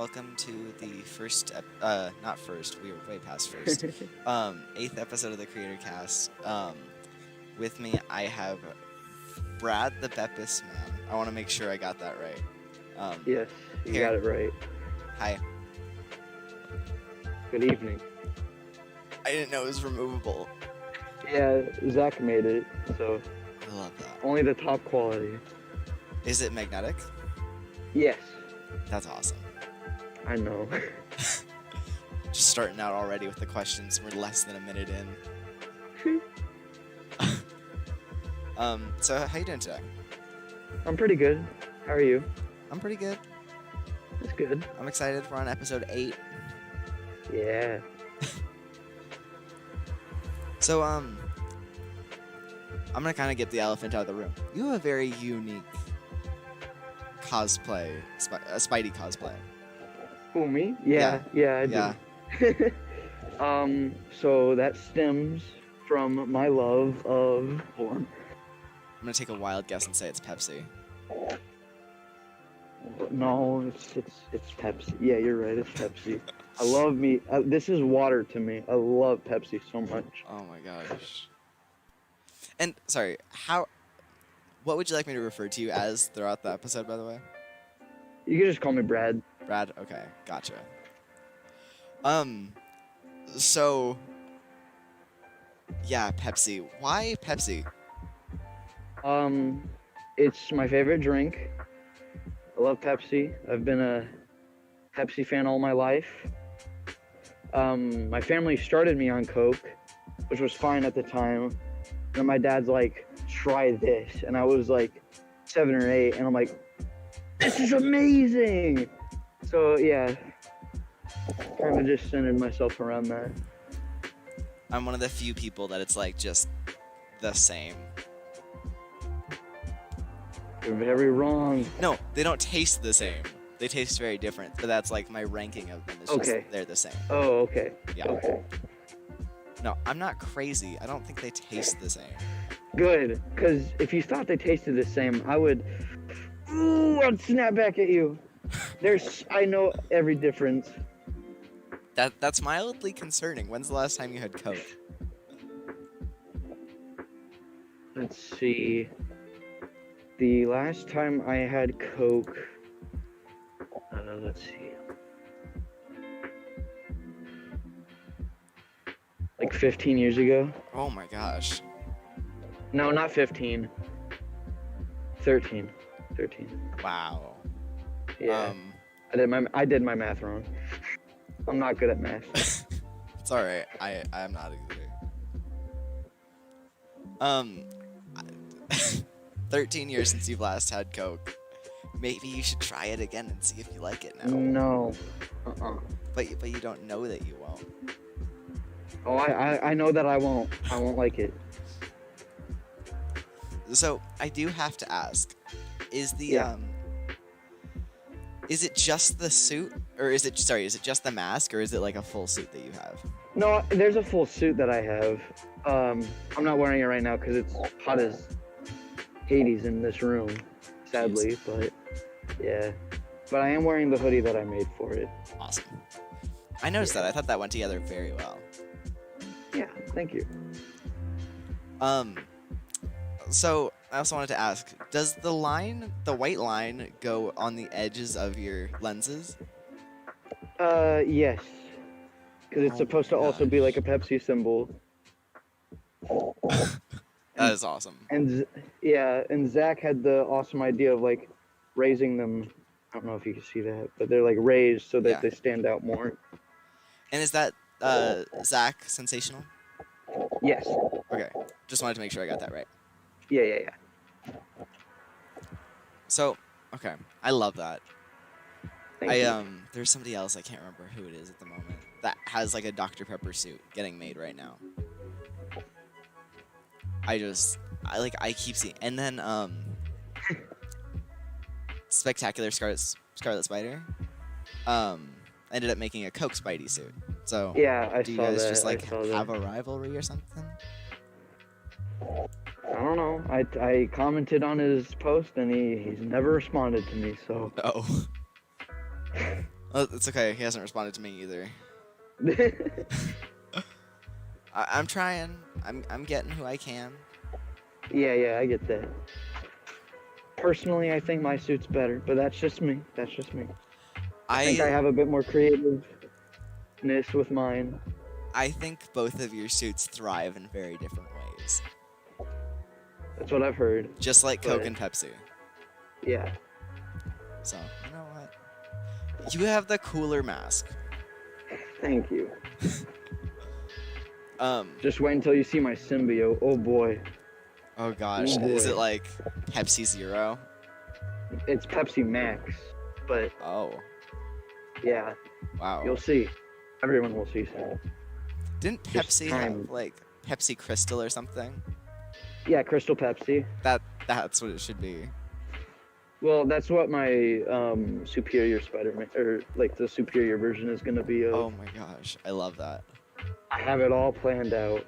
welcome to the first, not first, we were way past first, 8th episode of the Creatorcast. With me, I have BradTheBEPISMan. I want to make sure I got that right. Yes, you here. got it right. Hi. Good evening. I didn't know it was removable. Yeah, Zach made it, so I love that. only the top quality. Is it magnetic? Yes, That's awesome. I know. Just starting out already with the questions. We're less than a minute in. So how you doing today? I'm pretty good. How are you? I'm pretty good. That's good. I'm excited. We're on episode 8. Yeah. So, I'm gonna kind of get the elephant out of the room. You have a very unique cosplay, Spidey cosplay. Who, me? Yeah, I do. Yeah. So that stems from my love of porn. I'm gonna take a wild guess and say it's Pepsi. No, it's Pepsi. Yeah, you're right. It's Pepsi. I love me. This is water to me. I love Pepsi so much. Oh my gosh. And sorry, what would you like me to refer to you as throughout the episode, by the way? You can just call me Brad. Brad? Okay, gotcha. So, yeah, Pepsi. Why Pepsi? It's my favorite drink. I love Pepsi. I've been a Pepsi fan all my life. My family started me on Coke, which was fine at the time. And my dad's like, try this. And I was like 7 or 8, and I'm like, this is amazing. So yeah, kind of just centered myself around that. I'm one of the few people that it's like just the same. You're very wrong. No, they don't taste the same. They taste very different, but that's like my ranking of them. It's Okay. Just they're the same. Oh, okay. Yeah. Okay. No, I'm not crazy. I don't think they taste the same. Good, because if you thought they tasted the same, I'd snap back at you. I know every difference. That's mildly concerning. When's the last time you had Coke? Let's see. The last time I had Coke, let's see. Like 15 years ago? Oh my gosh. No, not 15. 13. Wow. Yeah. I did my math wrong. I'm not good at math. It's alright. I'm not either. 13 years since you've last had Coke. Maybe you should try it again and see if you like it now. No. But you don't know that you won't. Oh, I know that I won't like it. So I do have to ask, is it just the suit, or is it just the mask, or is it like a full suit that you have? No, there's a full suit that I have. I'm not wearing it right now because it's hot as Hades in this room, sadly. Jeez. But yeah, but I am wearing the hoodie that I made for it. Awesome. I noticed that. I thought that went together very well. Yeah, thank you. So I also wanted to ask, does the white line, go on the edges of your lenses? Yes. Because it's supposed to also be like a Pepsi symbol. That is awesome. And Zach had the awesome idea of like raising them. I don't know if you can see that, but they're like raised so that they stand out more. And is that Zach Sensational? Yes. Okay. Just wanted to make sure I got that right. Yeah. So, okay. I love that. Thank you. There's somebody else, I can't remember who it is at the moment, that has like a Dr. Pepper suit getting made right now. I keep seeing, and then Spectacular Scarlet Spider ended up making a Coke Spidey suit. So yeah, do you guys just like have a rivalry or something? I don't know. I commented on his post and he's never responded to me, so. No. Oh, it's okay. He hasn't responded to me either. I'm trying. I'm getting who I can. Yeah, I get that. Personally, I think my suit's better, but that's just me. That's just me. I think I have a bit more creativeness with mine. I think both of your suits thrive in very different ways. That's what I've heard. Just like Coke and Pepsi. Yeah. So, you know what? You have the cooler mask. Thank you. Just wait until you see my symbiote. Oh boy. Oh gosh. Oh boy. Is it like Pepsi Zero? It's Pepsi Max, but Oh. yeah. Wow. You'll see. Everyone will see soon. Didn't Pepsi have like Pepsi Crystal or something? Yeah, Crystal Pepsi. That's what it should be. Well, that's what my superior Spider-Man, or like the superior version is gonna be of. Oh my gosh, I love that. I have it all planned out.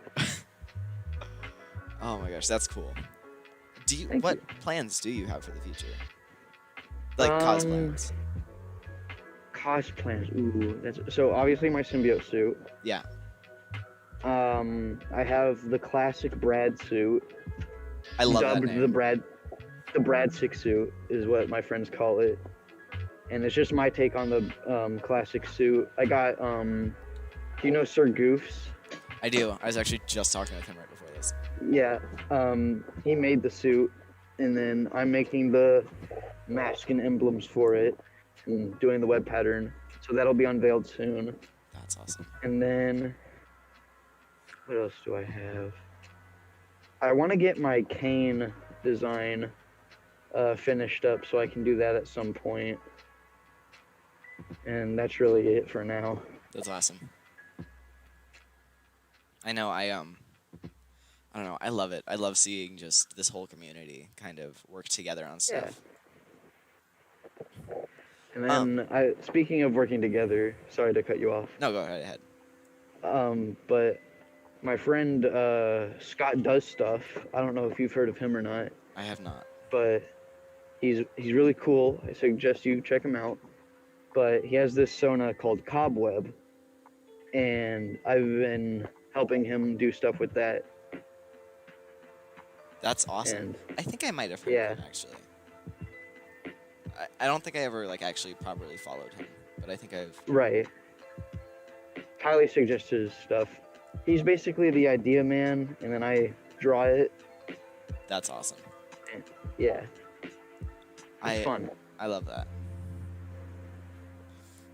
Oh my gosh, that's cool. What plans do you have for the future? Like cos plans. Cos plans. Ooh, so obviously my symbiote suit. Yeah. I have the classic Brad suit. I love that name. The Brad Sick suit is what my friends call it, and it's just my take on the classic suit. I got do you know Sir Goofs? I do. I was actually just talking with him right before this. Yeah. He made the suit, and then I'm making the mask and emblems for it, and doing the web pattern. So that'll be unveiled soon. That's awesome. And then what else do I have? I want to get my cane design finished up so I can do that at some point. And that's really it for now. That's awesome. I know, I don't know, I love it. I love seeing just this whole community kind of work together on stuff. Yeah. And then speaking of working together, sorry to cut you off. No, go right ahead. But my friend Scott Does Stuff. I don't know if you've heard of him or not. I have not. But he's really cool. I suggest you check him out. But he has this Sona called Cobweb, and I've been helping him do stuff with that. That's awesome. And, I think I might have heard of him, actually. I don't think I ever like actually properly followed him, but I think I've... Right. Highly suggest his stuff. He's basically the idea man, and then I draw it. That's awesome. Yeah. It's fun. I love that.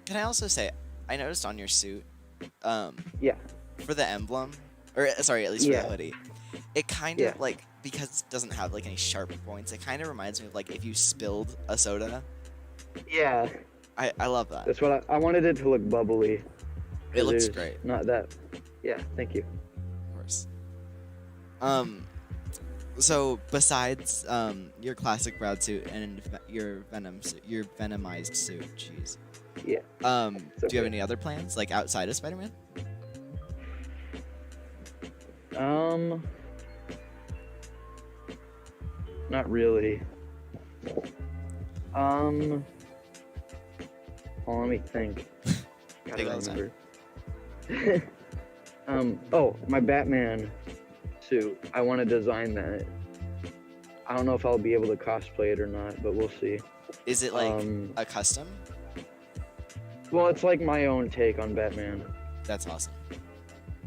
Can I also say, I noticed on your suit, yeah, for the emblem, or sorry, at least for the hoodie, it kind of like, because it doesn't have like any sharp points, it kind of reminds me of like if you spilled a soda. Yeah. I love that. That's what I wanted it to look bubbly. It looks great. Not that. Yeah, thank you. Of course. So besides your classic Brad suit and your Venomized suit, jeez. Yeah. Do you have any other plans like outside of Spider-Man? Not really. Well, let me think. Gotta remember. Oh, my Batman suit. I want to design that. I don't know if I'll be able to cosplay it or not, but we'll see. Is it like a custom? Well, it's like my own take on Batman. That's awesome.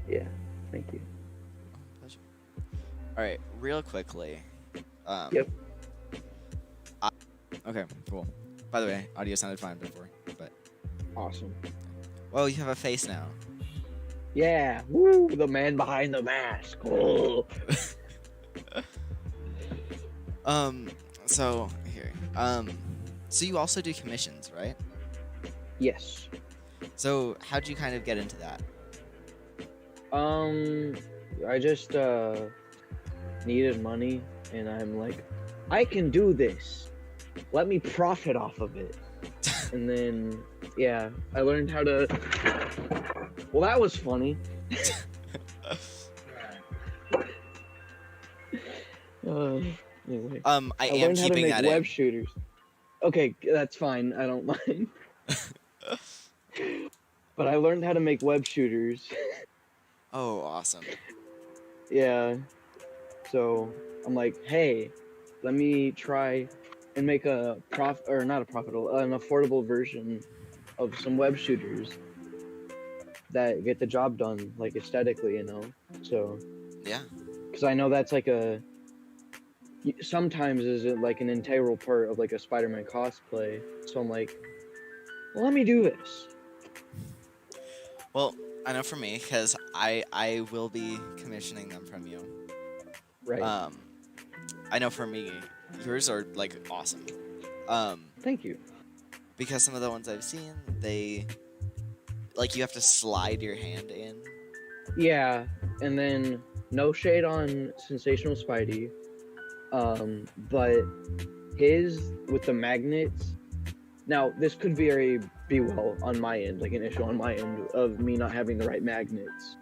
Yeah, thank you. Pleasure. All right, real quickly. Yep. Okay, cool. By the way, audio sounded fine before, but... Awesome. Well, you have a face now. Yeah, woo, the man behind the mask. Oh. So, here. So you also do commissions, right? Yes. So, how'd you kind of get into that? I just, needed money, and I'm like, I can do this. Let me profit off of it. And then, yeah, I learned how to... Well, that was funny. Anyway. I am keeping that in. Web shooters. Okay, that's fine. I don't mind. But I learned how to make web shooters. Oh, awesome. Yeah. So I'm like, hey, let me try and make a not a profitable, an affordable version of some web shooters that get the job done, like aesthetically, you know. So, Yeah. because I know that's like sometimes is it like an integral part of like a Spider-Man cosplay. So I'm like, well, let me do this. Well, I know for me, because I will be commissioning them from you. Right. I know for me, yours are like awesome. Thank you. Because some of the ones I've seen, they like you have to slide your hand in. Yeah, and then no shade on Sensational Spidey, but his with the magnets. Now this could be well on my end, like an issue on my end of me not having the right magnets.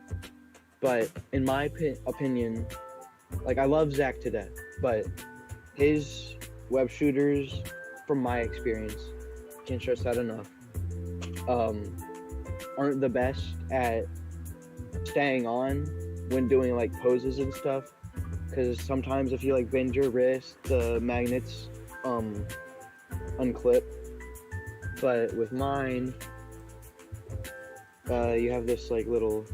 But in my opinion, like I love Zach to death, but his web shooters, from my experience, can't stress that enough, aren't the best at staying on when doing like poses and stuff, because sometimes if you like bend your wrist, the magnets unclip. But with mine, you have this like little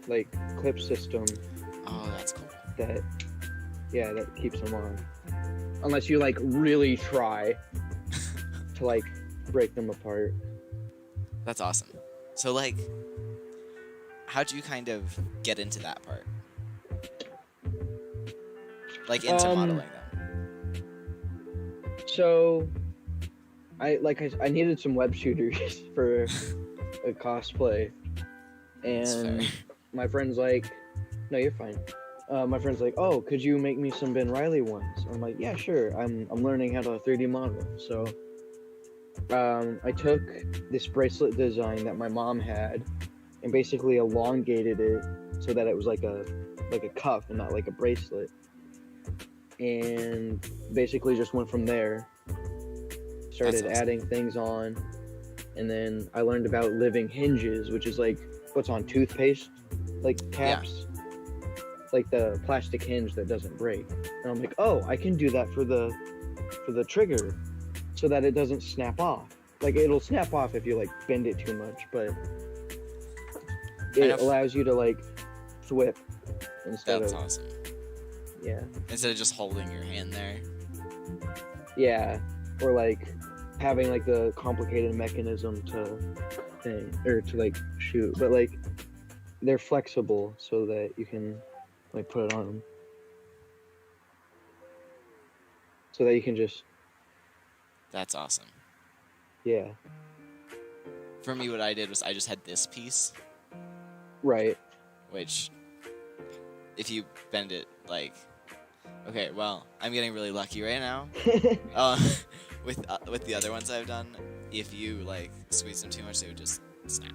like clip system Oh, that's cool. that keeps them on, unless you like really try to like break them apart. That's awesome. So like, how'd you kind of get into that part? Like into modeling them? So I needed some web shooters for a cosplay, That's and fair. my friend's like, no, you're fine. My friend's like, oh, could you make me some Ben Riley ones? I'm like, yeah, sure. I'm learning how to 3D model. So I took this bracelet design that my mom had and basically elongated it so that it was like a cuff and not like a bracelet. And basically just went from there. Started That's awesome. adding things on, and then I learned about living hinges, which is like what's on toothpaste, like caps, like the plastic hinge that doesn't break. And I'm like, oh, I can do that for the trigger, so that it doesn't snap off. Like it'll snap off if you like bend it too much, but it allows you to like whip instead That's of awesome. yeah. Instead of just holding your hand there. Yeah, or like having like the complicated mechanism to thing or to like shoot, but like they're flexible so that you can like put it on them, so that you can just That's awesome. yeah. For me, what I did was I just had this piece, Right. which, if you bend it, like, okay, well, I'm getting really lucky right now. With the other ones I've done, if you like squeeze them too much, they would just snap.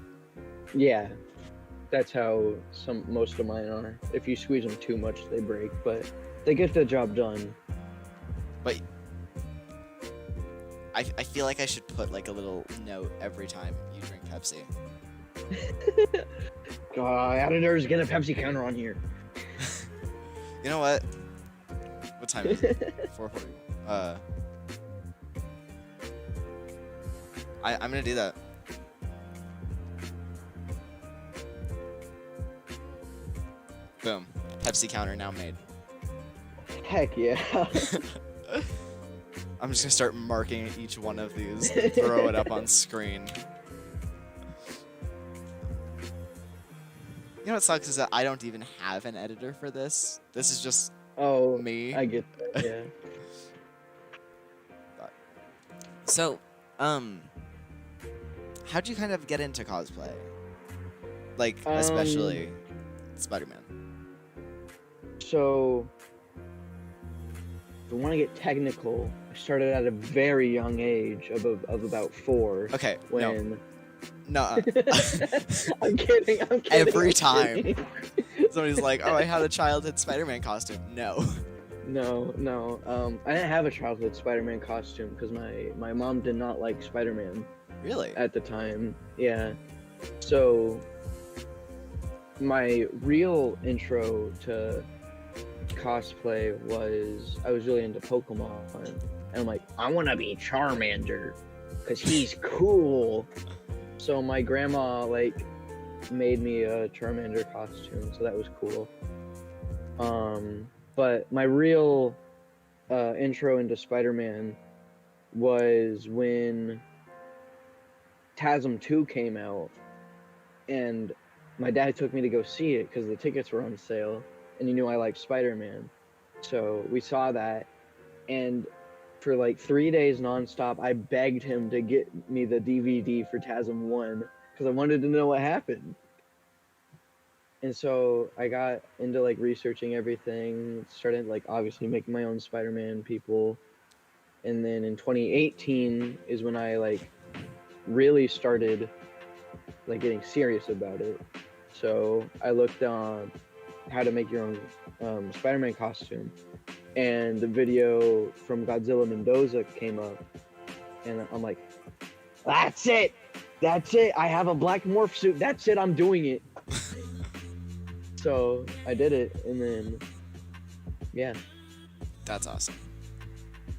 Yeah, that's how most of mine are. If you squeeze them too much, they break, but they get the job done. But I feel like I should put like a little note every time you drink Pepsi. God, editors, get a Pepsi counter on here. You know what? What time is it? 4:40. I'm gonna do that. Boom. Pepsi counter now made. Heck yeah. I'm just gonna start marking each one of these, throw it up on screen. You know what sucks is that I don't even have an editor for this. This is just me. I get that, yeah. So, how'd you kind of get into cosplay? Like, especially Spider-Man. So, if I want to get technical, I started at a very young age of about 4. Okay, when... No. I'm kidding. Every time somebody's like, "Oh, I had a childhood Spider-Man costume." No. No. I didn't have a childhood Spider-Man costume because my mom did not like Spider-Man. Really? at the time. Yeah. So my real intro to cosplay was I was really into Pokemon, and I'm like, I want to be Charmander because he's cool. So my grandma like made me a Charmander costume, so that was cool. But my real intro into Spider-Man was when TASM 2 came out, and my dad took me to go see it because the tickets were on sale, and he knew I liked Spider-Man. So we saw that, and for like 3 days nonstop, I begged him to get me the DVD for TASM 1 because I wanted to know what happened. And so I got into like researching everything, started like obviously making my own Spider-Man people. And then in 2018 is when I like really started like getting serious about it. So I looked on how to make your own Spider-Man costume, and the video from Godzilla Mendoza came up, and I'm like, that's it, I have a black morph suit, that's it, I'm doing it. So I did it, and then yeah. That's awesome.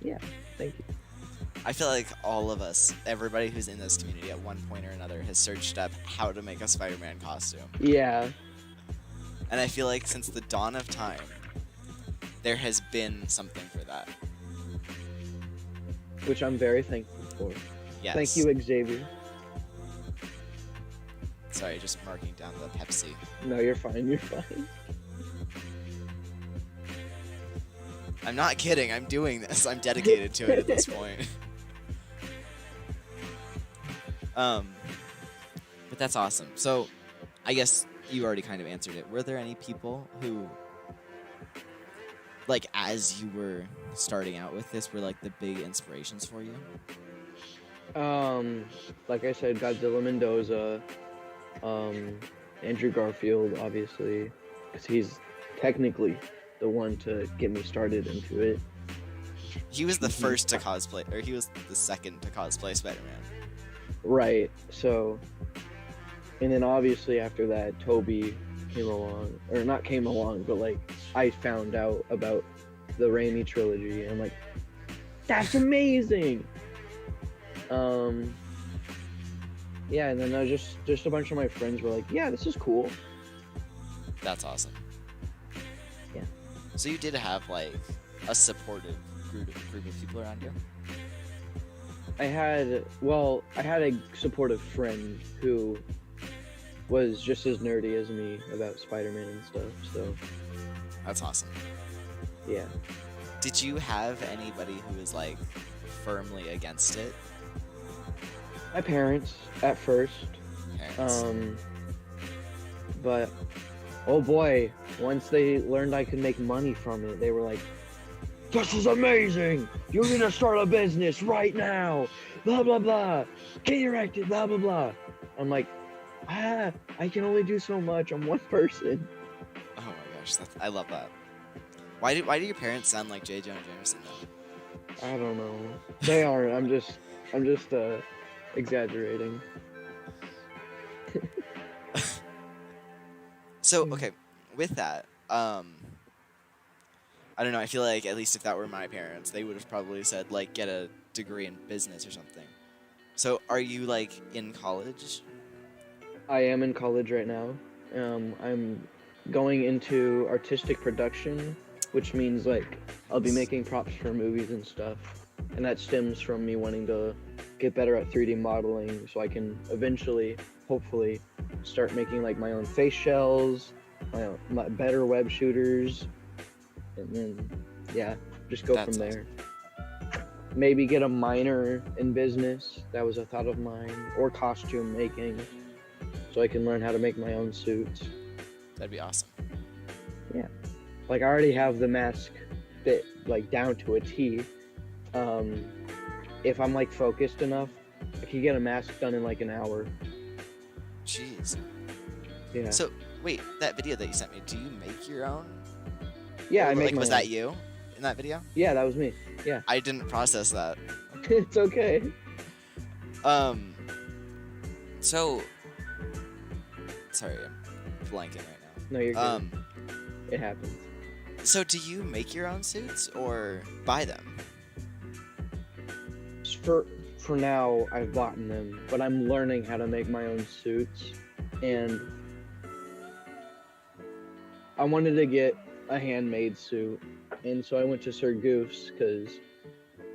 Yeah, thank you. I feel like all of us, everybody who's in this community at one point or another, has searched up how to make a Spider-Man costume. Yeah. And I feel like since the dawn of time, there has been something for that. Which I'm very thankful for. Yes. Thank you, Xavier. Sorry, just marking down the Pepsi. No, you're fine, you're fine. I'm not kidding, I'm doing this. I'm dedicated to it at this point. But that's awesome. So, I guess you already kind of answered it. Were there any people who, like, as you were starting out with this, were like the big inspirations for you? Like I said, Godzilla Mendoza, Andrew Garfield, obviously, because he's technically the one to get me started into it. He was the first to cosplay, or he was the second to cosplay Spider-Man. Right, so, and then obviously after that, Toby came along, or not came along, but like, I found out about the Raimi trilogy, and I'm like, that's amazing! Yeah, and then just a bunch of my friends were like, yeah, this is cool. That's awesome. Yeah. So you did have, like, a supportive group of people around you? I had a supportive friend who was just as nerdy as me about Spider-Man and stuff, so. That's awesome. Yeah. Did you have anybody who was, like, firmly against it? My parents, at first. Parents. But, oh boy, once they learned I could make money from it, they were like, this is amazing! You need to start a business right now! Blah, blah, blah! Get erected, blah, blah, blah! I'm like, I can only do so much. I'm one person. Oh my gosh, I love that. Why do your parents sound like J. Jonah Jameson, though? I don't know. They aren't. I'm just exaggerating. So, okay, with that, I don't know, I feel like at least if that were my parents, they would have probably said, like, get a degree in business or something. So, are you, like, in college? I am in college right now. I'm going into artistic production, which means, like, I'll be making props for movies and stuff. And that stems from me wanting to get better at 3D modeling so I can eventually, hopefully, start making, like, my own face shells, my better web shooters, and then, yeah, just go from there. Maybe get a minor in business. That was a thought of mine. Or costume making, so I can learn how to make my own suits. That'd be awesome. Yeah. Like, I already have the mask fit, like, down to a T. If I'm, like, focused enough, I could get a mask done in, like, an hour. Jeez. Yeah. So, wait, that video that you sent me, do you make your own? Yeah, I make like, my was own. that you in that video? Yeah, that was me. Yeah. I didn't process that. It's okay. So, sorry, I'm blanking right now. No, you're good. It happens. So do you make your own suits or buy them? For now, I've bought them, but I'm learning how to make my own suits, and I wanted to get a handmade suit, and so I went to Sir Goof's because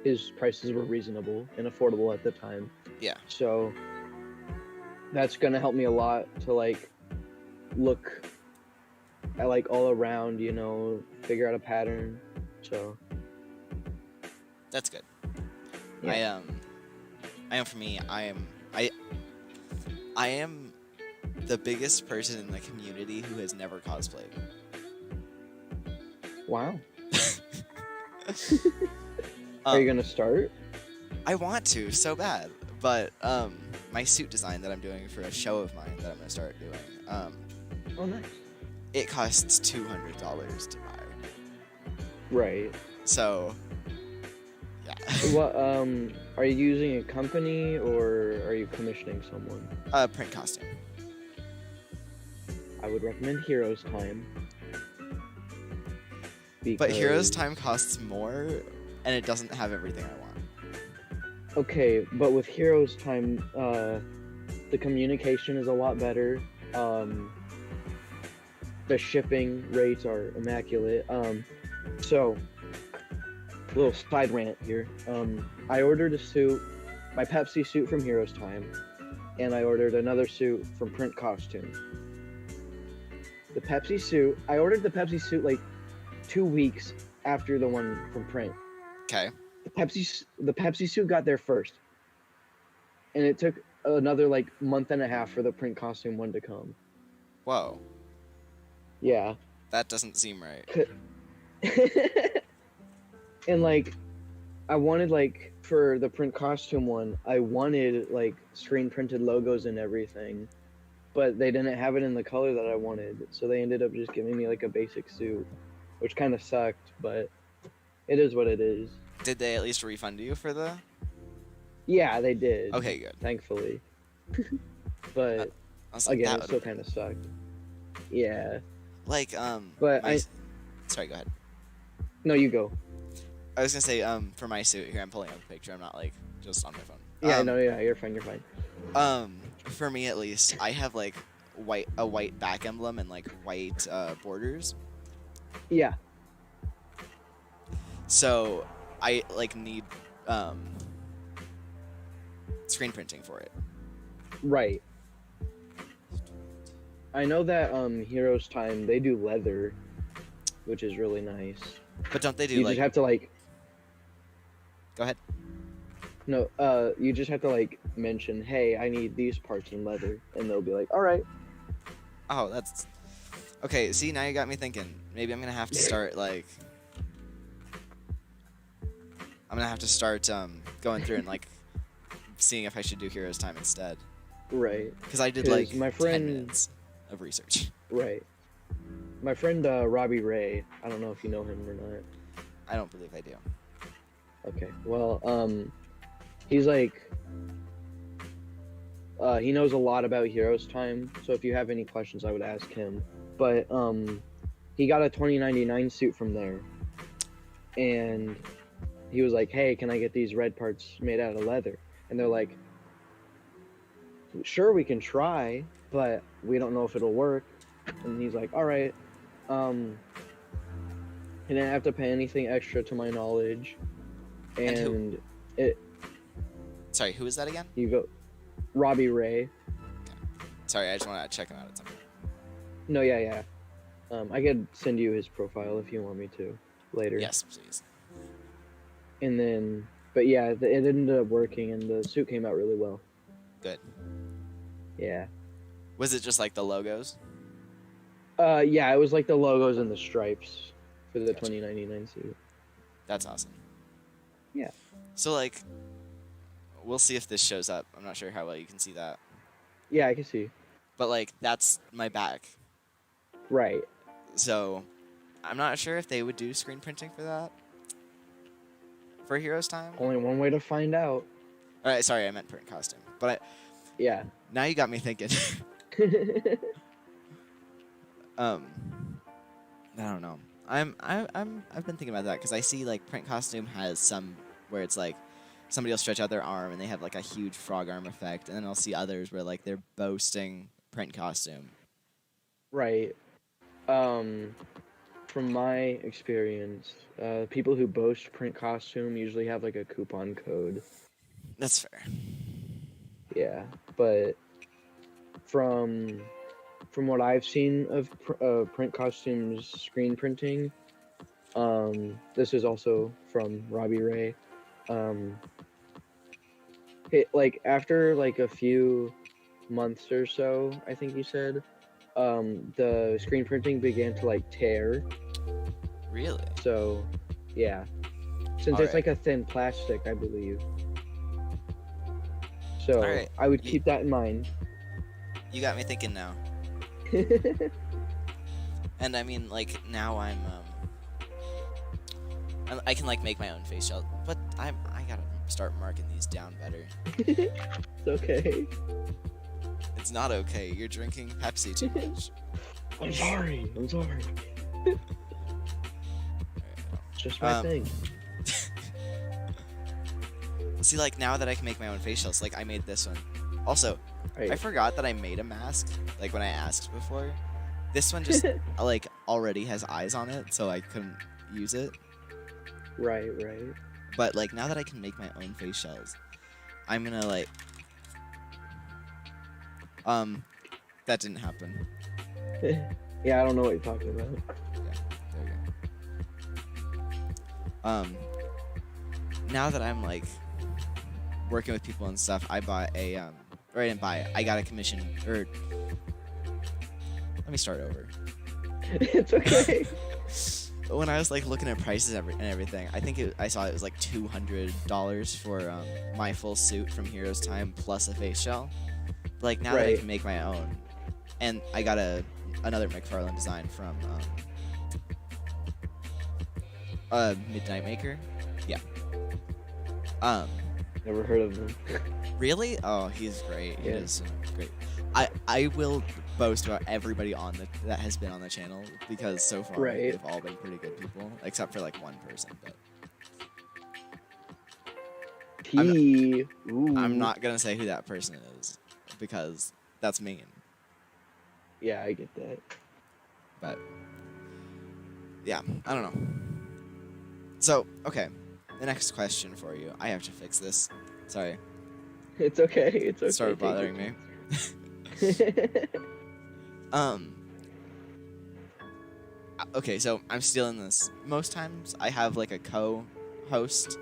his prices were reasonable and affordable at the time. Yeah. So that's gonna help me a lot to like look at like all around, you know, figure out a pattern. So That's good. yeah. I am the biggest person in the community who has never cosplayed. Wow. Are you gonna start? I want to so bad, but my suit design that I'm doing for a show of mine that I'm gonna start doing, Oh, nice. it costs $200 to buy. Right. So, yeah. What are you using a company or are you commissioning someone? Printcostume. I would recommend Herostime. But Herostime costs more, and it doesn't have everything I want. Okay, but with Herostime, the communication is a lot better. The shipping rates are immaculate. So, little side rant here. I ordered a suit, my Pepsi suit from Herostime, and I ordered another suit from Printcostume. The Pepsi suit, I ordered the Pepsi suit like 2 weeks after the one from Print. Okay. The Pepsi suit got there first, and it took another like month and a half for the Printcostume one to come. Whoa. Yeah. That doesn't seem right. And like, I wanted like for the Printcostume one, I wanted like screen printed logos and everything, but they didn't have it in the color that I wanted, so they ended up just giving me like a basic suit, which kind of sucked, but it is what it is. Did they at least refund you for the? Yeah, they did. Okay, good. Thankfully. But I was like, again, that it still kind of sucked. Yeah. Like, But sorry, go ahead. No, you go. I was gonna say, for my suit here, I'm pulling up a picture. I'm not like just on my phone. Yeah, no, yeah, you're fine. You're fine. For me at least, I have like a white back emblem and like white borders. Yeah. So I like need screen printing for it. Right. I know that Herostime, they do leather, which is really nice. But don't they do You like? just have to like. Go ahead. No, you just have to like mention, hey, I need these parts in leather, and they'll be like, all right. Oh, that's okay. See, now you got me thinking. Maybe I'm gonna have to start like. I'm gonna have to start going through and like seeing if I should do Herostime instead. Right. Because I did 'Cause like my 10 friend- minutes of research. Right. My friend Robbie Ray, I don't know if you know him or not. I don't believe I do. Okay. Well, he's like, he knows a lot about Herostime, so if you have any questions, I would ask him. But he got a 2099 suit from there, and he was like, hey, can I get these red parts made out of leather? And they're like, sure, we can try, but we don't know if it'll work. And he's like, all right. He didn't have to pay anything extra to my knowledge. And Sorry, who is that again? you go, Robbie Ray. Okay. Sorry, I just want to check him out at some point. No, yeah. I could send you his profile if you want me to later. Yes, please. And then, but yeah, it ended up working, and the suit came out really well. Good. Yeah. Was it just like the logos? Yeah, it was like the logos and the stripes for the Gotcha. 2099 suit. That's awesome. Yeah. So like, we'll see if this shows up. I'm not sure how well you can see that. Yeah, I can see. But like, that's my back. Right. So, I'm not sure if they would do screen printing for that. For Herostime? Only one way to find out. Alright, sorry, I meant Printcostume. But Yeah. Now you got me thinking. I don't know. I've been thinking about that because I see like Printcostume has some where it's like somebody will stretch out their arm and they have like a huge frog arm effect, and then I'll see others where like they're boasting Printcostume. Right. From my experience, people who boast Printcostume usually have like a coupon code. That's fair. Yeah, but from what I've seen of Printcostume's screen printing, this is also from Robbie Ray. Like after like a few months or so, I think he said, the screen printing began to like tear. Really? So, yeah, since All it's right. like a thin plastic, I believe. So All right. I would keep that in mind. You got me thinking now. And I mean, like now I can like make my own face shell, but I gotta start marking these down better. It's okay. It's not okay. You're drinking Pepsi too much. I'm sorry. It's just my thing. See, like now that I can make my own face shells, like I made this one. Also, Right. I forgot that I made a mask. Like when I asked before, this one just like already has eyes on it, so I couldn't use it. Right. But like now that I can make my own face shells, I'm gonna like that didn't happen. Yeah, I don't know what you're talking about. Yeah, there you go. Now that I'm like working with people and stuff, I bought a or I didn't buy it. I got a commission or let me start over. It's okay. When I was like looking at prices and everything, I think I saw it was like $200 for my full suit from Herostime plus a face shell. But, like now that I Right. can make my own, and I got another McFarlane design from Midnight Maker. Yeah. Never heard of them. Really? Oh, he's great. He Yeah. is great. I will boast about everybody that has been on the channel because so far Right. they've all been pretty good people, except for like one person. But I'm not gonna say who that person is because that's mean. Yeah, I get that. But yeah, I don't know. So okay, the next question for you. I have to fix this. Sorry, It's okay. It's okay. it started Take your bothering me. Okay, so I'm stealing this. Most times I have like a co-host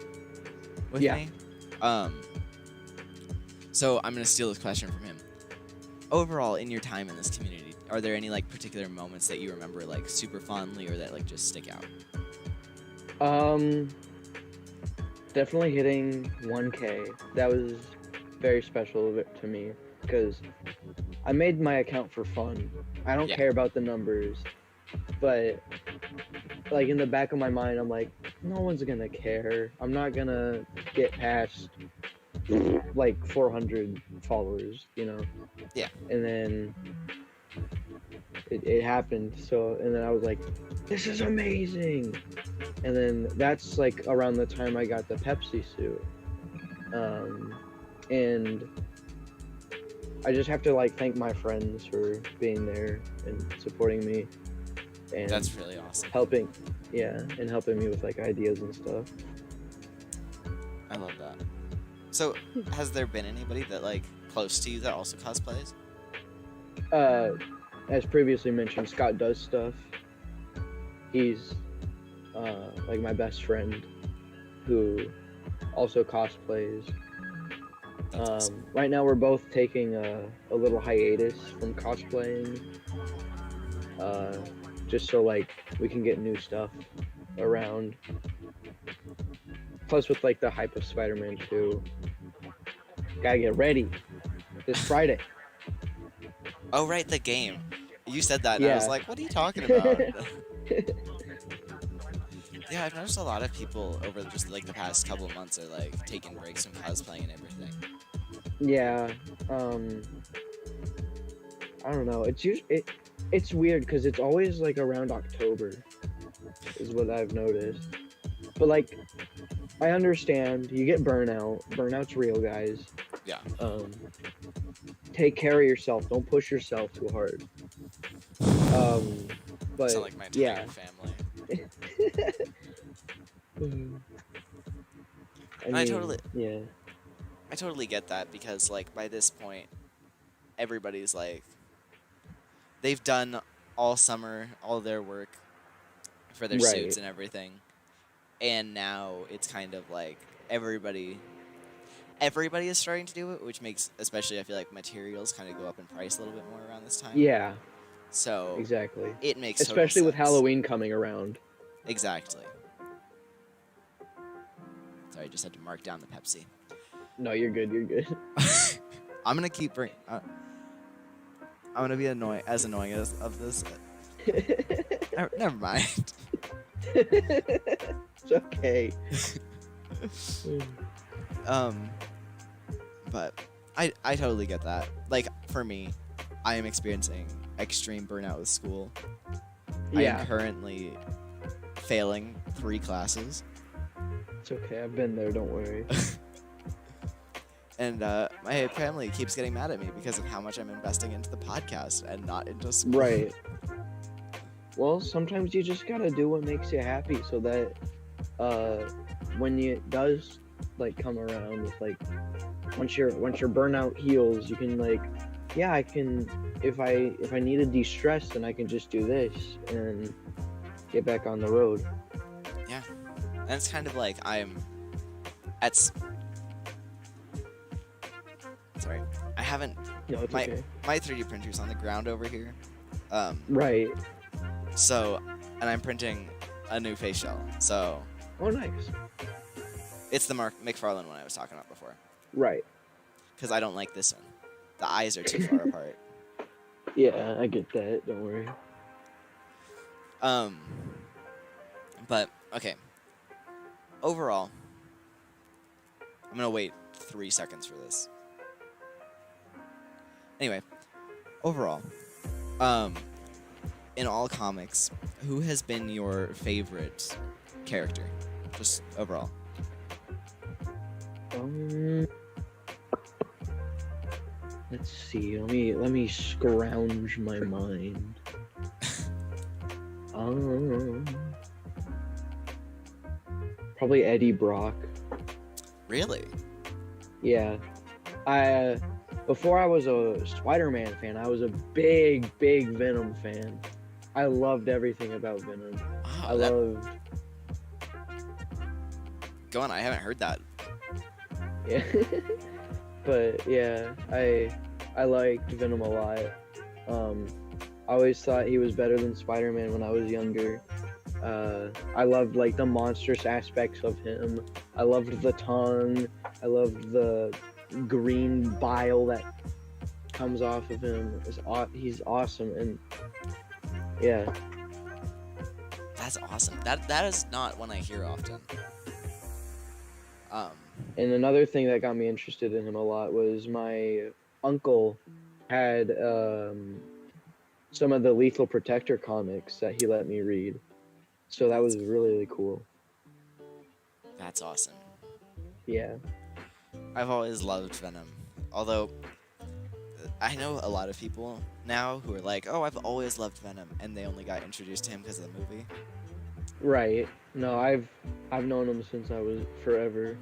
with Yeah. me. So I'm gonna steal this question from him. Overall, in your time in this community, are there any like particular moments that you remember like super fondly or that like just stick out? Definitely hitting 1K. That was very special to me because I made my account for fun. I don't Yeah. care about the numbers, but like in the back of my mind, I'm like, no one's gonna care. I'm not gonna get past like 400 followers, you know? Yeah. And then it happened. So, and then I was like, this is amazing. And then that's like around the time I got the Pepsi suit. And I just have to like thank my friends for being there and supporting me and That's really awesome. helping me with like ideas and stuff. I love that. So, has there been anybody that like close to you that also cosplays? As previously mentioned, Scott does stuff. He's like my best friend who also cosplays. That's awesome. Right now we're both taking a little hiatus from cosplaying, just so like we can get new stuff around. Plus with like the hype of Spider-Man 2, gotta get ready this Friday. Oh right, the game. You said that, and I was Yeah. like, "What are you talking about?" Yeah, I've noticed a lot of people over just like the past couple of months are like taking breaks from cosplaying and everything. Yeah. I don't know. It's weird because it's always like around October, is what I've noticed. But like, I understand you get burnout. Burnout's real, guys. Yeah. Take care of yourself. Don't push yourself too hard. But Sound like my entire yeah. family. I totally get that because like by this point, everybody's like, they've done all summer, all their work for their suits and everything, and now it's kind of like everybody is starting to do it, which makes, especially I feel like materials kind of go up in price a little bit more around this time. Yeah. So exactly. It makes especially with sense. Halloween coming around. Exactly. Sorry, I just had to mark down the Pepsi. No, you're good. You're good. I'm gonna keep bringing. I'm gonna be annoying as of this. Never mind. It's okay. But I totally get that. Like for me, I am experiencing extreme burnout with school. Yeah. I am currently failing 3 classes. It's okay. I've been there. Don't worry. And my family keeps getting mad at me because of how much I'm investing into the podcast and not into school. Right. Well, sometimes you just gotta do what makes you happy, so that when it does like come around, with like once your burnout heals, you can like, yeah, I can, if I need to de-stress, then I can just do this and get back on the road. Yeah, and it's kind of like sorry, I haven't. No, it's okay. My 3D printer's on the ground over here. Right. So, and I'm printing a new face shell. So. Oh, nice. It's the McFarlane one I was talking about before. Right. Because I don't like this one. The eyes are too far apart. Yeah, I get that. Don't worry. But okay. Overall, I'm gonna wait 3 seconds for this. Anyway, overall, in all comics, who has been your favorite character? Just overall. Let's see. Let me scrounge my mind. Probably Eddie Brock. Really? Yeah. Before I was a Spider-Man fan, I was a big Venom fan. I loved everything about Venom. Oh, Go on, I haven't heard that. Yeah. But yeah, I liked Venom a lot. I always thought he was better than Spider-Man when I was younger. I loved like the monstrous aspects of him. I loved the tongue. I loved the green bile that comes off of him. He's awesome, and yeah. That's awesome. That is not one I hear often. And another thing that got me interested in him a lot was my uncle had some of the Lethal Protector comics that he let me read. So that was really cool. That's awesome. Yeah. I've always loved Venom. Although, I know a lot of people now who are like, oh, I've always loved Venom, and they only got introduced to him because of the movie. Right. No, I've known him since I was forever.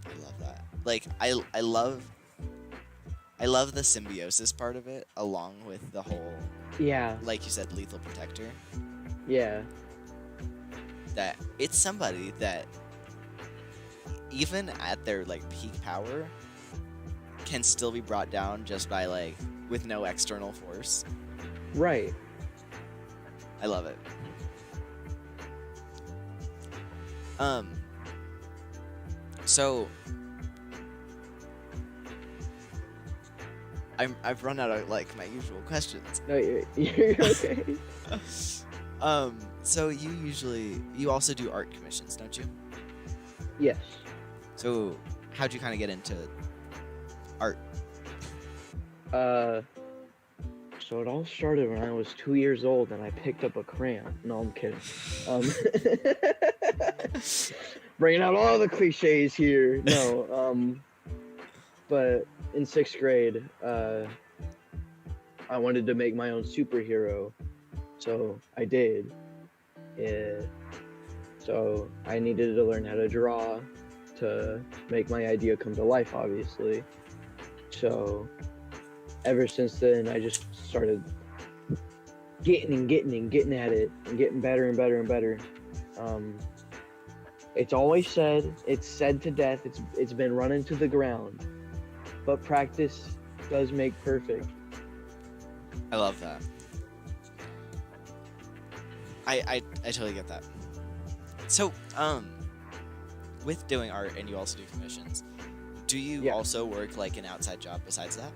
I love that. Like, I love the symbiosis part of it, along with the whole, Yeah. like you said, Lethal Protector. Yeah. That it's somebody that, even at their like peak power, can still be brought down just by like with no external force. Right. I love it. So I've run out of like my usual questions. No, you're okay. So you also do art commissions, don't you? Yes. So how'd you kind of get into art? So it all started when I was 2 years old and I picked up a crayon. No, I'm kidding. Bringing out all the cliches here. No, but in 6th grade, I wanted to make my own superhero, so I did. Yeah. So I needed to learn how to draw to make my idea come to life, obviously. So ever since then, I just started getting at it and getting better and better and better. It's always said, it's said to death, it's been run into the ground, but practice does make perfect. I love that. I totally get that. So, with doing art and you also do commissions, do you also work like an outside job besides that?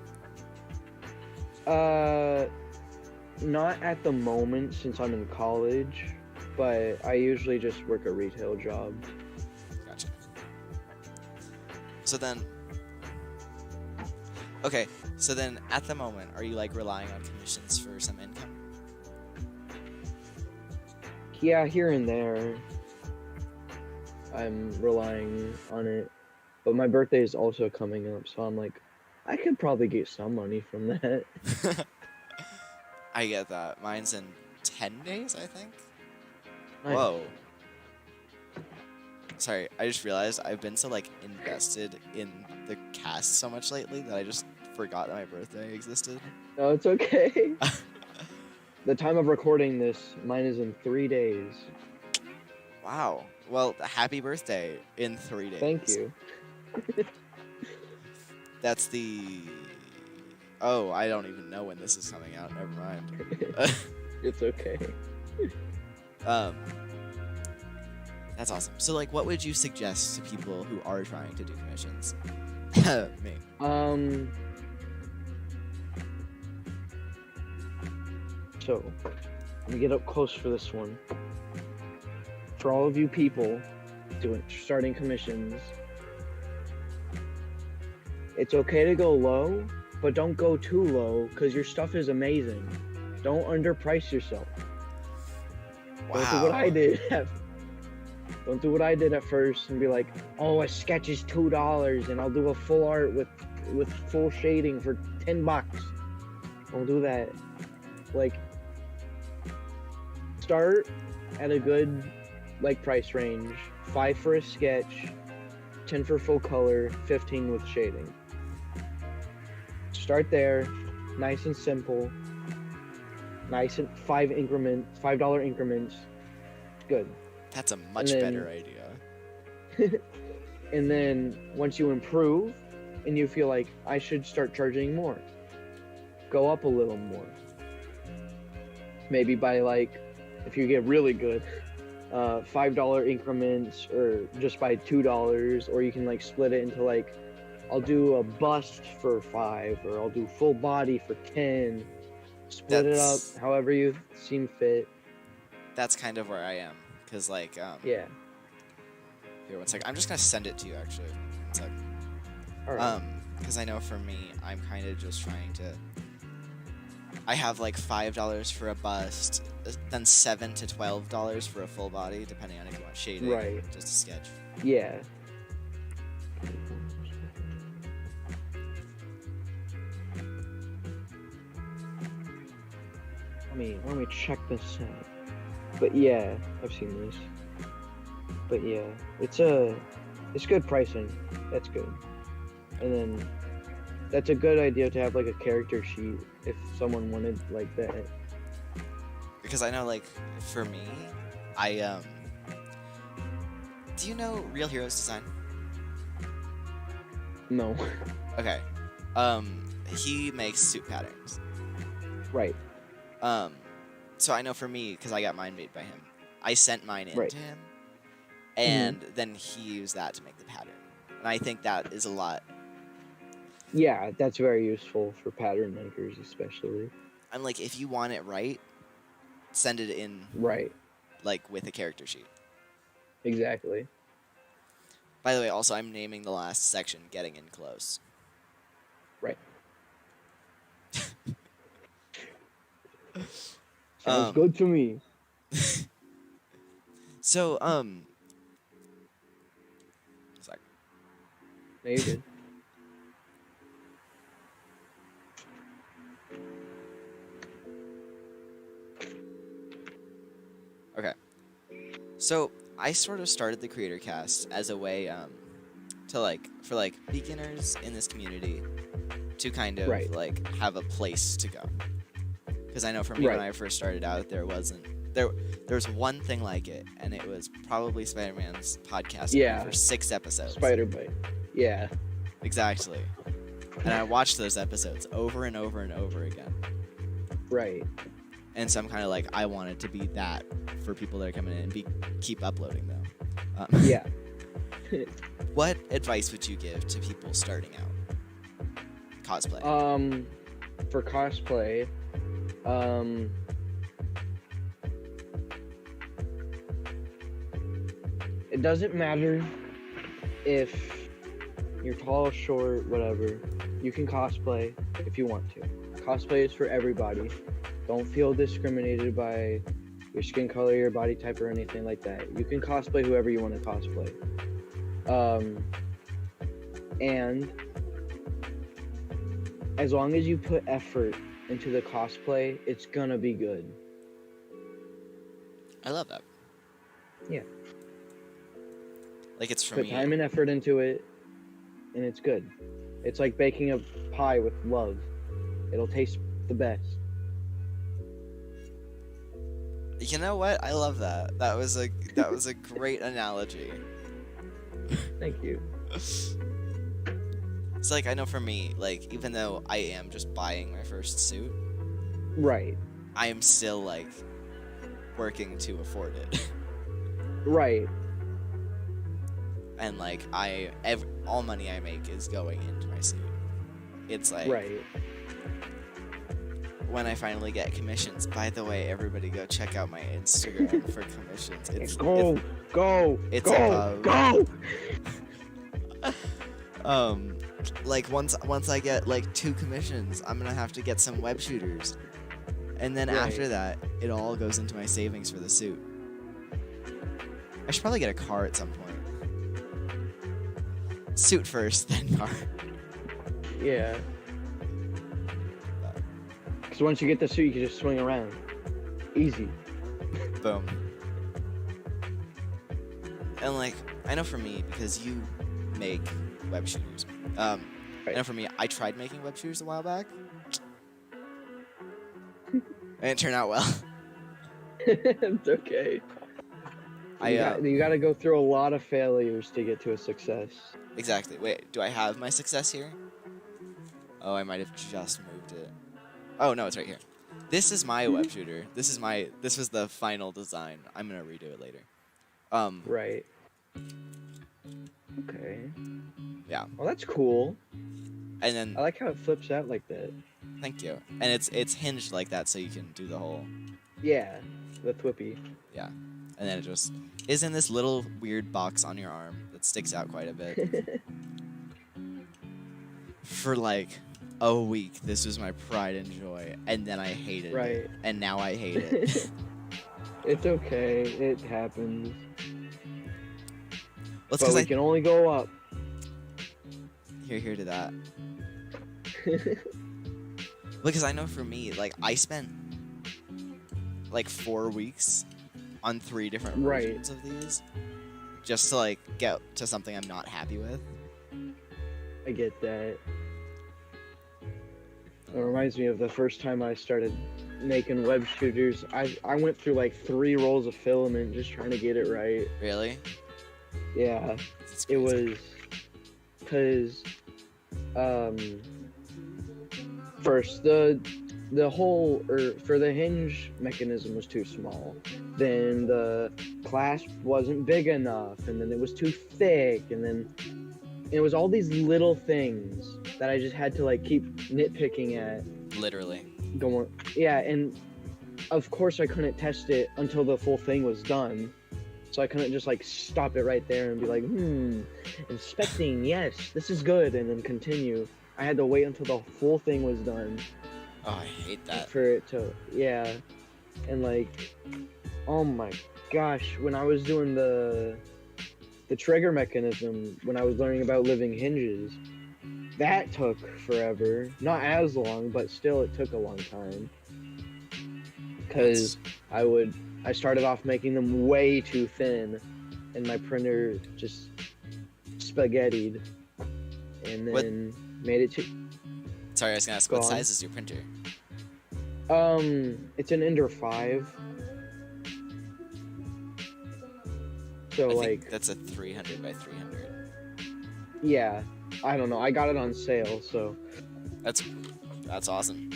Not at the moment since I'm in college, but I usually just work a retail job. Gotcha. So then, okay, so then at the moment, are you like relying on commissions for some income? Yeah, here and there, I'm relying on it. But my birthday is also coming up, so I'm like, I could probably get some money from that. I get that. Mine's in 10 days, I think. Nice. Whoa. Sorry, I just realized I've been so like invested in the cast so much lately that I just forgot that my birthday existed. No, it's okay. The time of recording this, mine is in 3 days. Wow. Well, happy birthday in 3 days. Thank you. That's the... Oh, I don't even know when this is coming out. Never mind. It's okay. That's awesome. So, like, what would you suggest to people who are trying to do commissions? Me. So, let me get up close for this one. For all of you people starting commissions, it's okay to go low, but don't go too low because your stuff is amazing. Don't underprice yourself. Wow. Don't do what I did. Don't do what I did at first and be like, oh, a sketch is $2 and I'll do a full art with full shading for $10. Don't do that. Like, start at a good price range. 5 for a sketch, 10 for full color, 15 with shading. Start there, nice and simple. Nice and $5 increments. Good. That's a much better idea. And then once you improve and you feel like I should start charging more, go up a little more. Maybe by if you get really good, $5 increments, or just by $2, or you can split it into I'll do a bust for 5, or I'll do full body for 10. Split it up however you seem fit. That's kind of where I am, because yeah. Here, 1 sec. I'm just gonna send it to you actually. 1 sec. All right. Because I know for me, I'm kind of just trying to. I have $5 for a bust, then $7 to $12 for a full body, depending on if you want shading, right. Just a sketch. Yeah. Let me check this out. But yeah, I've seen this. But yeah, it's good pricing. That's good. And then that's a good idea to have a character sheet if someone wanted that. Because I know for me, do you know Real Heroes Design? No. Okay. He makes suit patterns. Right. So I know for me, because I got mine made by him, I sent mine in right. to him, and then he used that to make the pattern. And I think that is a lot. Yeah, that's very useful for pattern makers, especially. And if you want it right, send it in. Right. With a character sheet. Exactly. By the way, also I'm naming the last section "Getting in Close." Sounds good to me. So, sorry. No, you're good. Okay. So, I sort of started the Creatorcast as a way, to for beginners in this community to kind of Right. have a place to go. Because I know for me when Right. I first started out, there was one thing like it, and it was probably Spider-Man's podcast Yeah. for 6 episodes. Spider Bite. Yeah. Exactly. And I watched those episodes over and over and over again. Right. And so I'm kind of like, I wanted to be that for people that are coming in and keep uploading them. Yeah. What advice would you give to people starting out cosplay? For cosplay, it doesn't matter if you're tall, short, whatever. You can cosplay if you want to. Cosplay is for everybody. Don't feel discriminated by your skin color, your body type, or anything like that. You can cosplay whoever you want to cosplay. And as long as you put effort into the cosplay, it's gonna be good. I love that. Yeah. Like, it's for Put me. time and effort into it, and it's good. It's like baking a pie with love. It'll taste the best. You know what? I love that. That was a great analogy. Thank you. It's like, I know for me, like, even though I am just buying my first suit, Right. I am still like working to afford it. Right. And like all money I make is going into my suit. It's like Right. when I finally get commissions. By the way, everybody go check out my Instagram for commissions. Go. It's go. above. Go. Like once I get like 2 commissions, I'm gonna have to get some web shooters, and then Right. after that, it all goes into my savings for the suit. I should probably get a car at some point. Suit first, then car. Yeah. Because once you get the suit, you can just swing around. Easy. Boom. And like, I know for me, because you make web shooters. I know for me, I tried making web shooters a while back. And it turned out well. It's okay. You gotta go through a lot of failures to get to a success. Exactly. Wait, do I have my success here? Oh, I might have just moved it. Oh, no, it's right here. This is my web shooter. This was the final design. I'm gonna redo it later. Right. Okay. Yeah. Well, that's cool. And then, I like how it flips out like that. thank you. And it's hinged like that, so you can do the whole, Yeah, the thwippy. yeah. And then it just is in this little weird box on your arm that sticks out quite a bit. For like a week, this was my pride and joy, and then I hated Right. it, and now I hate it. It's okay. It happens. Well, it's But 'cause we can only go up. Here to that. Because I know for me, like, I spent like 4 weeks on 3 different versions of these just to like get to something I'm not happy with. I get that. It reminds me of the first time I started making web shooters. I went through like 3 rolls of filament just trying to get it right. Really? Yeah, It's it crazy. was because first the hole for the hinge mechanism was too small. Then the clasp wasn't big enough, and then it was too thick, and then it was all these little things that I just had to like keep nitpicking at. Literally. Going, yeah, and of course I couldn't test it until the full thing was done. So I couldn't just like stop it right there and be like, inspecting, yes, this is good, and then continue. I had to wait until the full thing was done. Oh, I hate that. for it to, yeah. And like, oh my gosh, when I was doing the trigger mechanism, when I was learning about living hinges, that took forever. Not as long, but still it took a long time. Because I started off making them way too thin, and my printer just spaghettied, and then made it too. Sorry, I was gonna ask, what size is your printer? It's an Ender 5. So I like think that's a 300 by 300. Yeah, I don't know. I got it on sale, so That's awesome.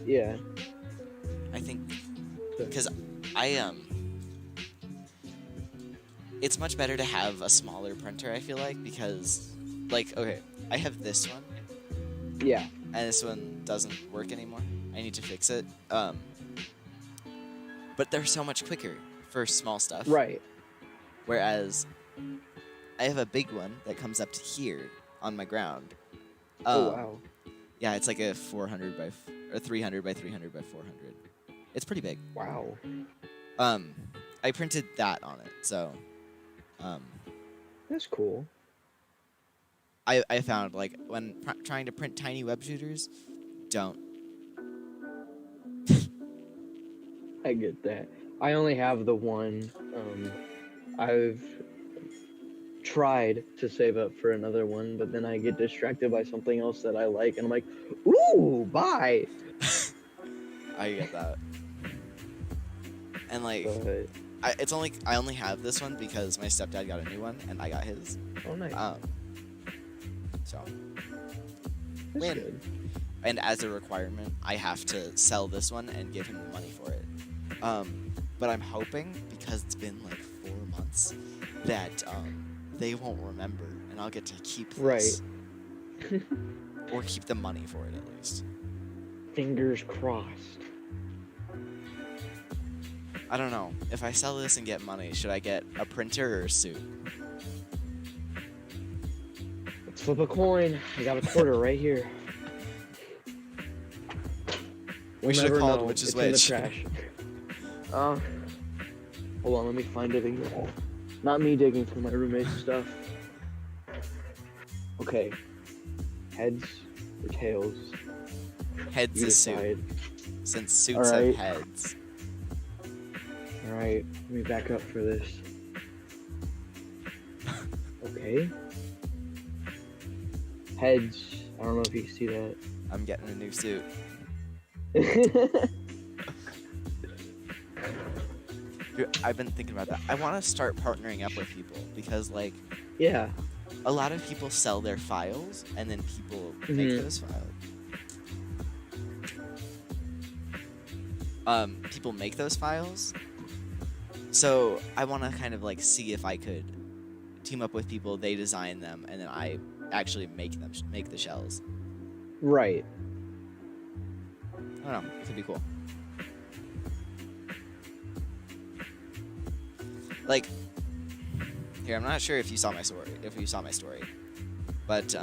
yeah. I think because it's much better to have a smaller printer, I feel like, because like, okay, I have this one. Yeah. And this one doesn't work anymore. I need to fix it. But they're so much quicker for small stuff. Right. Whereas I have a big one that comes up to here on my ground. Oh wow. Yeah, it's like a 300 by 300 by 400. It's pretty big. Wow. I printed that on it, so That's cool. I found, like, when trying to print tiny web shooters, don't. I get that. I only have the one. I've tried to save up for another one, but then I get distracted by something else that I like, and I'm like, ooh, bye. I get that. And like, But, I only have this one because my stepdad got a new one and I got his. oh, nice. So That's win. good. And as a requirement, I have to sell this one and give him the money for it. But I'm hoping, because it's been like 4 months, that they won't remember and I'll get to keep this. Right. Or keep the money for it at least. Fingers crossed. I don't know. If I sell this and get money, should I get a printer or a suit? Let's flip a coin. I got a quarter right here. We should have called which is which. It's in the trash. Hold on, let me find it again. Not me digging for my roommate's stuff. Okay. Heads or tails? Heads You is decide. suit. Since suits Alright. have heads. Alright, let me back up for this. Okay. Heads. I don't know if you can see that. I'm getting a new suit. Dude, I've been thinking about that. I want to start partnering up with people because, like, Yeah. a lot of people sell their files and then people make those files. People make those files. So I want to kind of like see if I could team up with people, they design them, and then I actually make the shells. Right. I don't know. It could be cool. Like, here, I'm not sure if you saw my story. But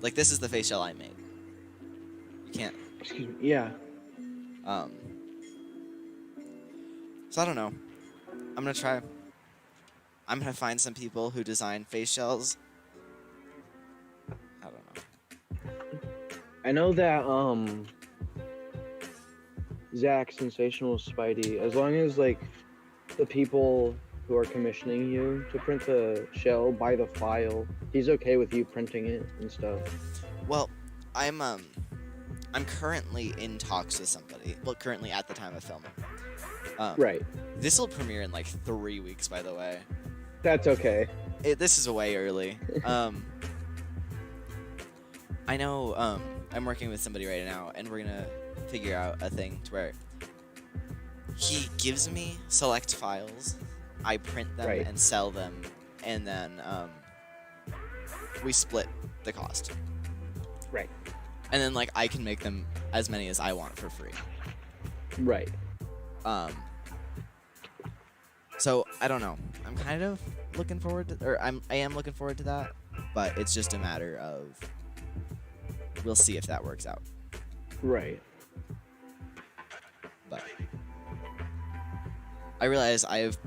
like, this is the face shell I made. You can't. Excuse me. Yeah. So I don't know. I'm gonna try. I'm gonna find some people who design face shells. I don't know. I know that Zach, Sensational Spidey, as long as like the people who are commissioning you to print the shell buy the file, he's okay with you printing it and stuff. Well, I'm currently in talks with somebody. Well, currently at the time of filming. Right. This will premiere in like 3 weeks, by the way. That's okay. This is way early. I know I'm working with somebody right now, and we're gonna figure out a thing to where he gives me select files, I print them Right. and sell them, and then we split the cost. Right. And then like I can make them as many as I want for free. Right. So I don't know. I'm kind of looking forward to, or I am looking forward to that, but it's just a matter of we'll see if that works out. Right. But I realize I've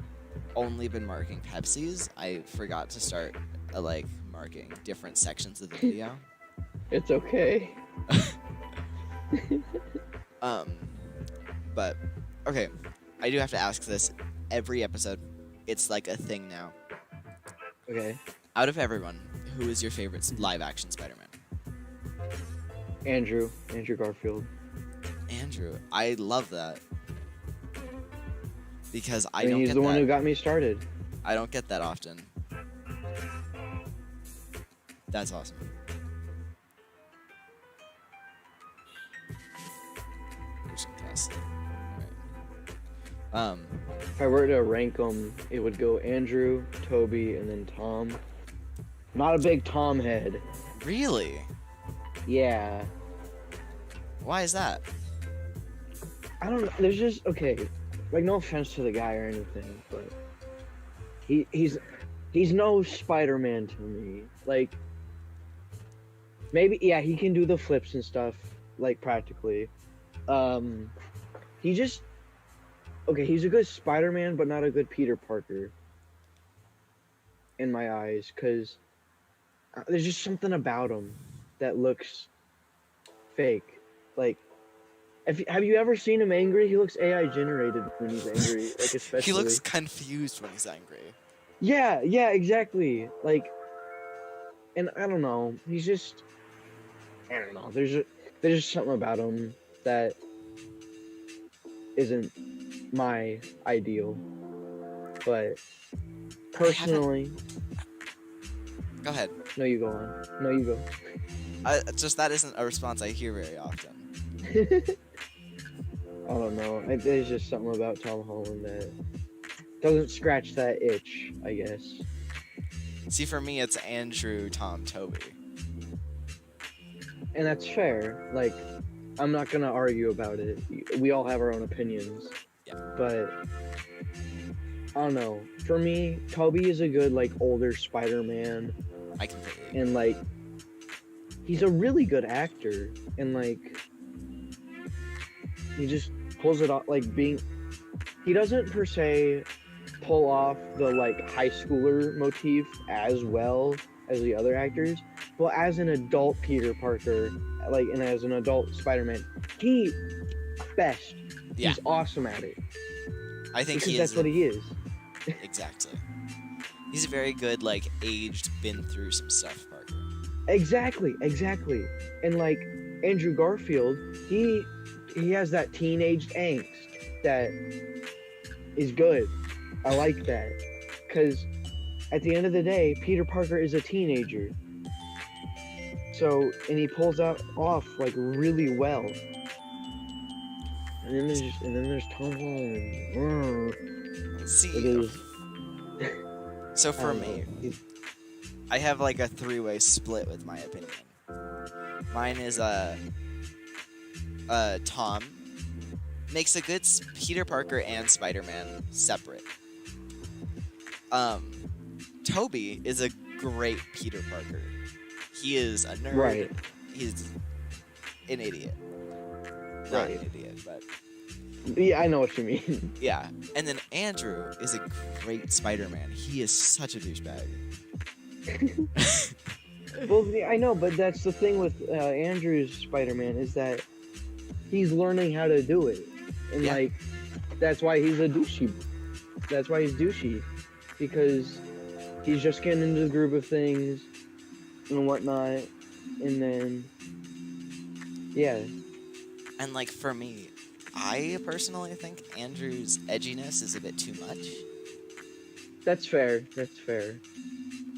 only been marking Pepsis. I forgot to start like marking different sections of the video. It's okay. But okay, I do have to ask this every episode. It's like a thing now. Okay. Out of everyone, who is your favorite live-action Spider-Man? Andrew Garfield. Andrew, I love that because I mean, don't he's get the that. one who got me started. I don't get that often. That's awesome. Alright. If I were to rank them, it would go Andrew, Toby, and then Tom. Not a big Tom head. Really? Yeah. Why is that? I don't know. There's just okay. Like, no offense to the guy or anything, but he's no Spider-Man to me. Like, maybe he can do the flips and stuff, like practically. He just he's a good Spider-Man, but not a good Peter Parker. In my eyes, because there's just something about him that looks fake. Like, have you ever seen him angry? He looks AI generated when he's angry, like especially. He looks confused when he's angry. Yeah, exactly. Like, and I don't know. He's just, I don't know. There's just something about him that isn't my ideal. But personally, go ahead. No, you go on. No, you go. Just that isn't a response I hear very often. I don't know. There's just something about Tom Holland that doesn't scratch that itch, I guess. See, for me, it's Andrew, Tom, Toby. And that's fair. Like, I'm not gonna argue about it. We all have our own opinions. Yeah. But I don't know. For me, Toby is a good, like, older Spider-Man. I completely agree. And, like, he's a really good actor. And, like, he just pulls it off, like, he doesn't per se pull off the, like, high schooler motif as well as the other actors, but as an adult Peter Parker, like, and as an adult Spider-Man, he's awesome at it. I think because that's what he is. Exactly. He's a very good, like, aged, been through some stuff Parker. Exactly. And, like, Andrew Garfield, he has that teenaged angst that is good. I like that. Because at the end of the day, Peter Parker is a teenager. So, and he pulls that off, like, really well. And then there's Tom Holland. See, so for me, I have, like, a three-way split with my opinion. Mine is, Tom makes a good Peter Parker and Spider-Man separate. Toby is a great Peter Parker. He is a nerd. Right. He's an idiot. Right. Not an idiot, but... Yeah, I know what you mean. Yeah. And then Andrew is a great Spider-Man. He is such a douchebag. Well, I know, but that's the thing with Andrew's Spider-Man is that he's learning how to do it. And, like, that's why he's a douchey. That's why he's douchey. Because he's just getting into the groove of things and whatnot. And then, And, like, for me, I personally think Andrew's edginess is a bit too much. That's fair.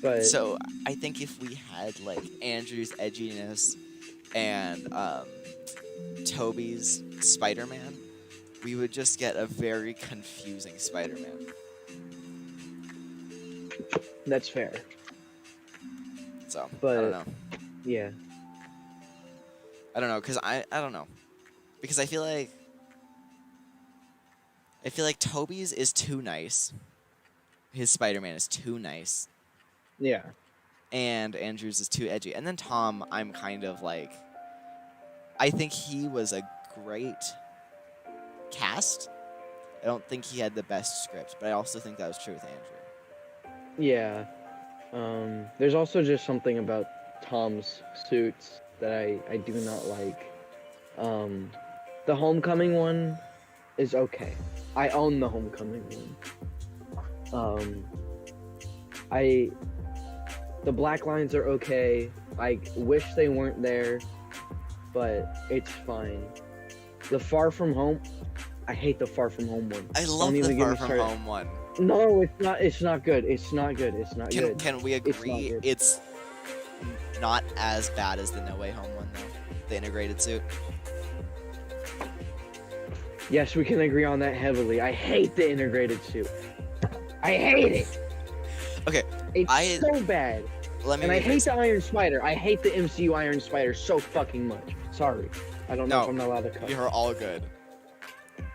But so I think if we had, like, Andrew's edginess and Toby's Spider-Man, we would just get a very confusing Spider-Man. that's fair. So, But I don't know. Yeah. I don't know, because I don't know. Because I feel like Toby's is too nice. his Spider-Man is too nice, Yeah. and Andrew's is too edgy. And then Tom, I'm kind of like, I think he was a great cast. I don't think he had the best script, but I also think that was true with Andrew. Yeah. There's also just something about Tom's suits that I do not like. The Homecoming one is okay. I own the Homecoming one. The black lines are okay. I wish they weren't there, but it's fine. The Far From Home, I hate the Far From Home one. I love the Far From Home one. No, it's not. It's not good. It's not good. It's not good. Can we agree it's not as bad as the No Way Home one, though? The integrated suit? Yes, we can agree on that heavily. I hate the integrated suit. I hate it. Okay, it's so bad. And I hate the Iron Spider. I hate the MCU Iron Spider so fucking much. Sorry. I don't know if I'm not allowed to cut. You're all good.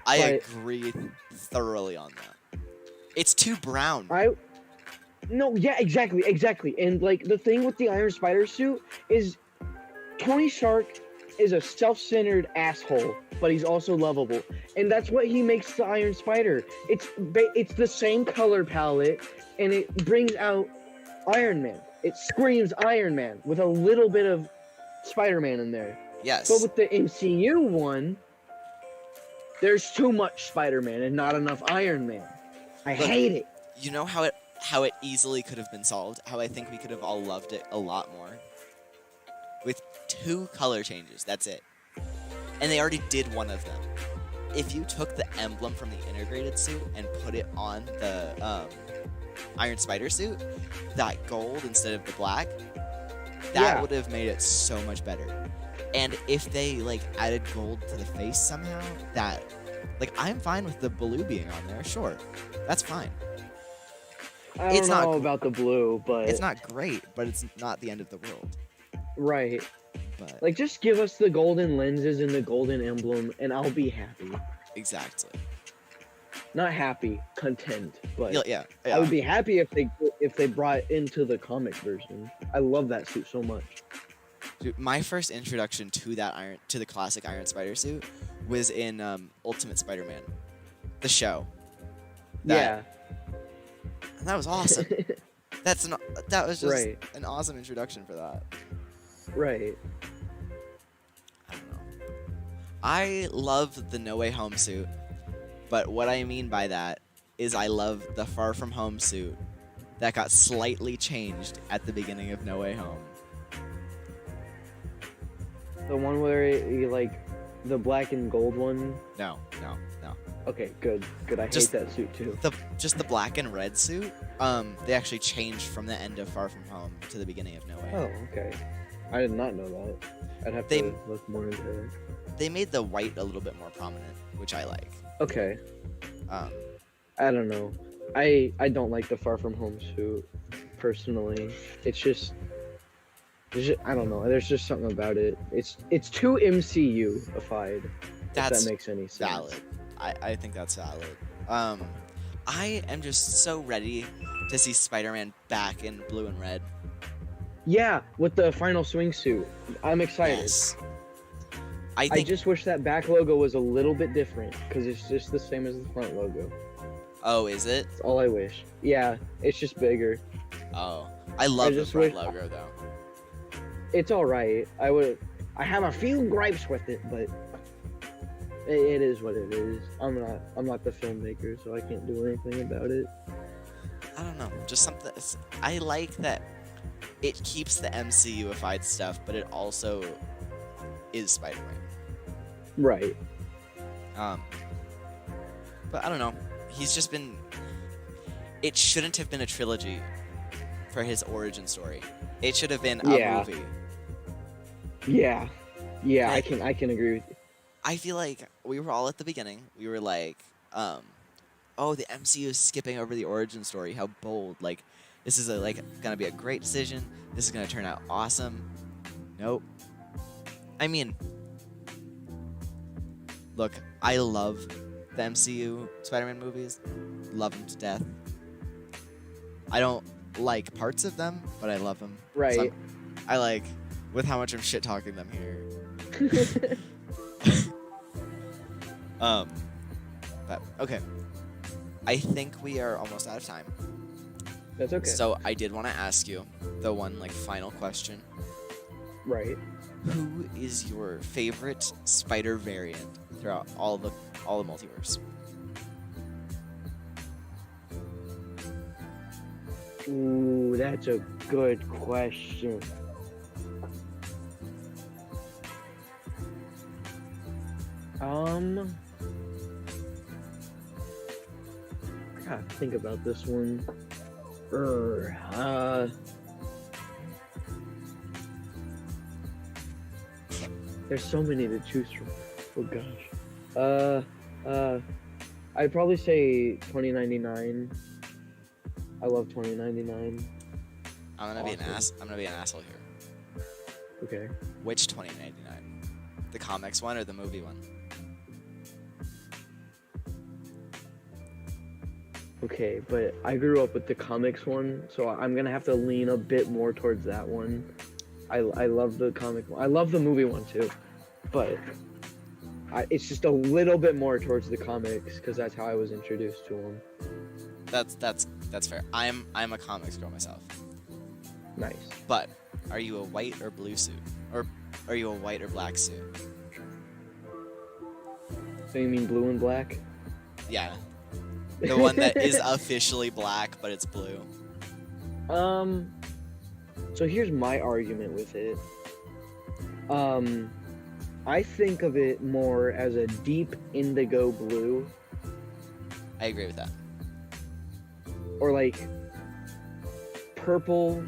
I agree thoroughly on that. It's too brown. No, yeah, exactly. And like the thing with the Iron Spider suit is Tony Stark is a self-centered asshole, but he's also lovable. And that's what he makes the Iron Spider. It's the same color palette, and it brings out Iron Man. It screams Iron Man with a little bit of Spider-Man in there. Yes. But with the MCU one, there's too much Spider-Man and not enough Iron Man. I hate it. You know how it easily could have been solved? How I think we could have all loved it a lot more? With 2 color changes, that's it. And they already did one of them. If you took the emblem from the integrated suit and put it on the Iron Spider suit, that gold instead of the black, that would have made it so much better. And if they like added gold to the face somehow, that like I'm fine with the blue being on there, sure. That's fine. I don't know about the blue, but it's not great, but it's not the end of the world. Right. But like just give us the golden lenses and the golden emblem and I'll be happy. Exactly. Not happy, content, but yeah. I would be happy if they brought it into the comic version. I love that suit so much. Dude, my first introduction to the classic Iron Spider suit was in Ultimate Spider-Man, the show. And that was awesome. That was just an awesome introduction for that. Right. I don't know. I love the No Way Home suit, but what I mean by that is I love the Far From Home suit that got slightly changed at the beginning of No Way Home. The one where you like the black and gold one? No. Okay, good. I hate that suit too. Just the black and red suit. They actually changed from the end of Far From Home to the beginning of No Way Home. Oh, okay. I did not know that. I'd have to look more into it. They made the white a little bit more prominent, which I like. Okay. I don't know. I don't like the Far From Home suit personally. It's just I don't know. There's just something about it. It's too MCU-ified. If that makes any sense. Valid. I think that's valid. I am just so ready to see Spider-Man back in blue and red. Yeah, with the final swing suit. I'm excited. Yes. I just wish that back logo was a little bit different, because it's just the same as the front logo. Oh, is it? That's all I wish. Yeah, it's just bigger. Oh. I love the front logo, though. It's alright. I have a few gripes with it, but it is what it is. I'm not the filmmaker, so I can't do anything about it. I don't know. Just something. I like that it keeps the MCU-ified stuff, but it also is Spider-Man. Right. But I don't know. He's just been. It shouldn't have been a trilogy for his origin story. It should have been a movie. Yeah. I can agree with you. I feel like we were all at the beginning. We were like, oh, the MCU is skipping over the origin story. How bold! Like, this is gonna be a great decision. This is gonna turn out awesome. Nope. I mean, look, I love the MCU Spider-Man movies. Love them to death. I don't like parts of them, but I love them. Right. So I like, with how much I'm shit talking them here. But okay. I think we are almost out of time. That's okay. So I did want to ask you the one like final question. Right. Who is your favorite spider variant throughout all the multiverse? Ooh, that's a good question. I gotta think about this one. There's so many to choose from. Oh gosh. I'd probably say 2099. I love 2099. I'm gonna be an Awesome. I'm gonna be an asshole here. Okay. Which 2099? The comics one or the movie one? Okay, but I grew up with the comics one, so I'm gonna have to lean a bit more towards that one. I love the comic one. I love the movie one too, but it's just a little bit more towards the comics because that's how I was introduced to them. That's fair. I'm a comics girl myself. Nice. But are you a white or blue suit, or are you a white or black suit? So you mean blue and black? Yeah, the one that is officially black, but it's blue. So here's my argument with it. I think of it more as a deep indigo blue, I agree with that. or like purple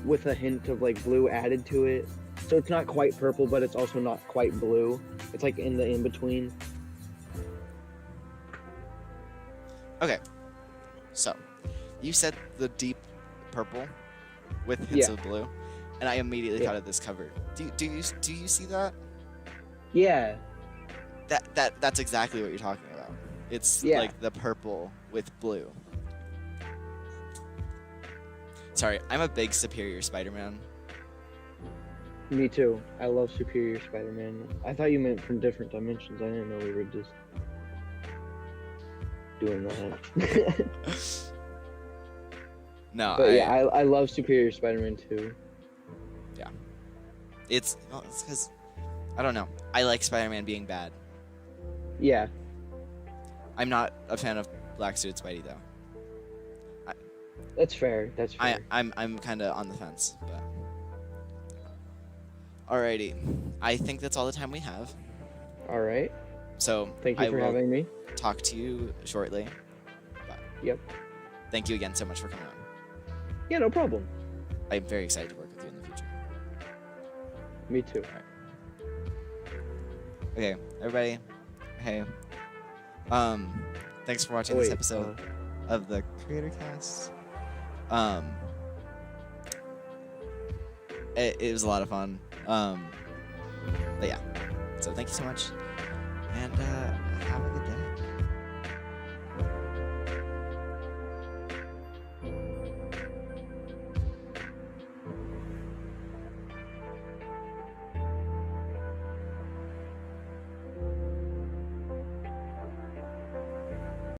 with a hint of like blue added to it. So it's not quite purple, but it's also not quite blue. It's like in the in-between. Okay, so you said the deep purple with hints Yeah. of blue, and I immediately Yeah. thought of this cover. Do you see that? Yeah. That's exactly what you're talking about. It's Yeah. like the purple with blue. Sorry, I'm a big Superior Spider-Man. Me too. I love Superior Spider-Man. I thought you meant from different dimensions. I didn't know we were just doing that. No, But yeah, I love Superior Spider-Man too. it's because I don't know. I like Spider-Man being bad. Yeah. I'm not a fan of black suit Spidey though. That's fair. That's fair. I'm kind of on the fence, but alrighty. I think that's all the time we have. All right. So Thank you I for will having me. talk to you shortly. But Yep. thank you again so much for coming on. Yeah, no problem. I'm very excited to work with you in the future. Me too. Okay, everybody. Hey. Thanks for watching this episode of the Creatorcast. It was a lot of fun. But yeah. So thank you so much. And have a good